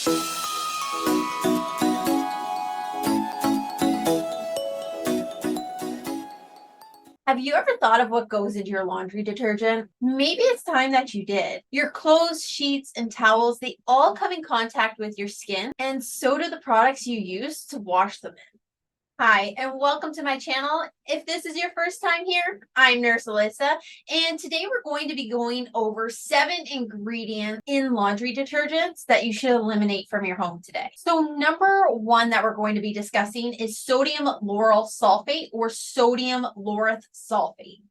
Have you ever thought of what goes into your laundry detergent? Maybe it's time that you did. Your clothes, sheets, and towels, they all come in contact with your skin, and so do the products you use to wash them in. Hi, and welcome to my channel. If this is your first time here, I'm Nurse Alyssa, and today we're going to be going over 7 ingredients in laundry detergents that you should eliminate from your home today. So number 1 that we're going to be discussing is sodium lauryl sulfate or sodium laureth sulfate.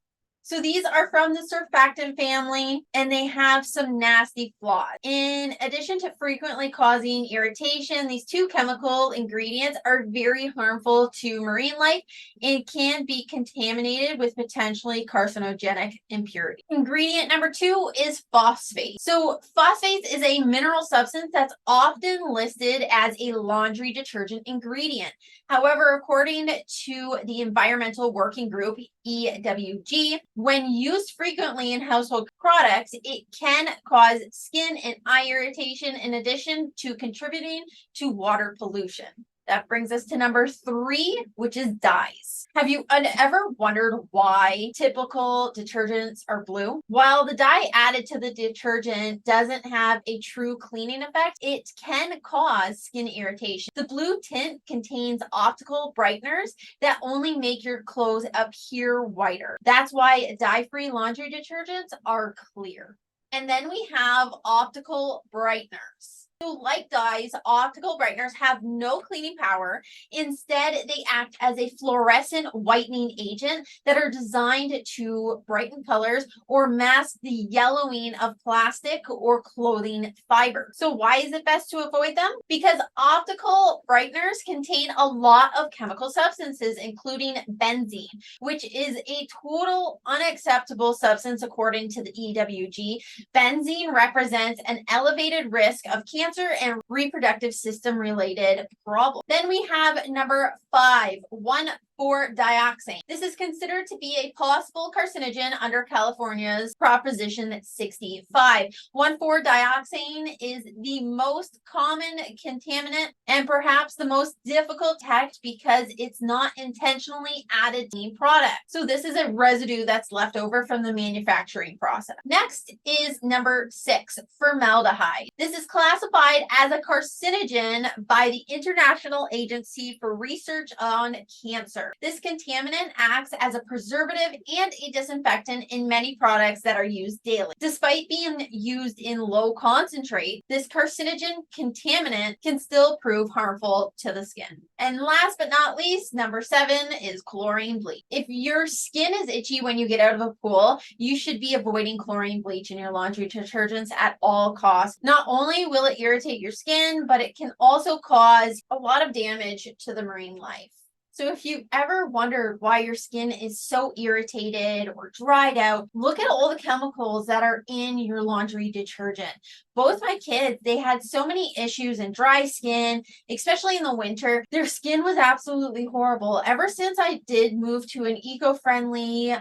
So these are from the surfactant family, and they have some nasty flaws. In addition to frequently causing irritation, these 2 chemical ingredients are very harmful to marine life and can be contaminated with potentially carcinogenic impurities. Ingredient number 2 is phosphate. So phosphate is a mineral substance that's often listed as a laundry detergent ingredient. However, according to the Environmental Working Group, EWG, when used frequently in household products, it can cause skin and eye irritation in addition to contributing to water pollution. That brings us to number 3, which is dyes. Have you ever wondered why typical detergents are blue? While the dye added to the detergent doesn't have a true cleaning effect, it can cause skin irritation. The blue tint contains optical brighteners that only make your clothes appear whiter. That's why dye-free laundry detergents are clear. And then we have optical brighteners. So like dyes, optical brighteners have no cleaning power. Instead, they act as a fluorescent whitening agent that are designed to brighten colors or mask the yellowing of plastic or clothing fiber. So why is it best to avoid them? Because optical brighteners contain a lot of chemical substances, including benzene, which is a total unacceptable substance according to the EWG. Benzene represents an elevated risk of cancer and reproductive system related problems. Then we have number 5, 1,4-dioxane. This is considered to be a possible carcinogen under California's Proposition 65. 1,4-dioxane is the most common contaminant and perhaps the most difficult to detect because it's not intentionally added to the product. So this is a residue that's left over from the manufacturing process. Next is number 6, formaldehyde. This is classified as a carcinogen by the International Agency for Research on Cancer. This contaminant acts as a preservative and a disinfectant in many products that are used daily. Despite being used in low concentrate, this carcinogen contaminant can still prove harmful to the skin. And last but not least, number 7 is chlorine bleach. If your skin is itchy when you get out of a pool, you should be avoiding chlorine bleach in your laundry detergents at all costs. Not only will it irritate your skin, but it can also cause a lot of damage to the marine life. So if you've ever wondered why your skin is so irritated or dried out, look at all the chemicals that are in your laundry detergent. Both my kids, they had so many issues and dry skin, especially in the winter. Their skin was absolutely horrible. Ever since I did move to an eco-friendly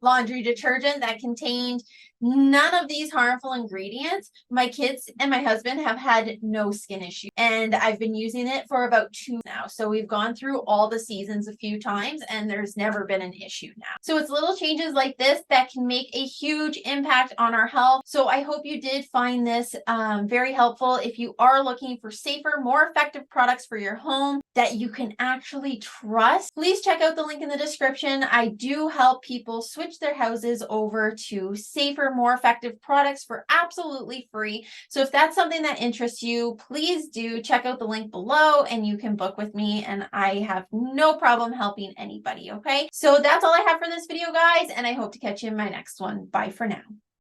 laundry detergent that contained none of these harmful ingredients, my kids and my husband have had no skin issues. And I've been using it for about 2 now. So we've gone through all the seasons a few times and there's never been an issue now. So it's little changes like this that can make a huge impact on our health. So I hope you did find this very helpful. If you are looking for safer, more effective products for your home that you can actually trust, please check out the link in the description. I do help people switch their houses over to safer, more effective products for absolutely free. So if that's something that interests you, please do check out the link below and you can book with me, and I have no problem helping anybody. Okay, so that's all I have for this video, guys, and I hope to catch you in my next one. Bye for now.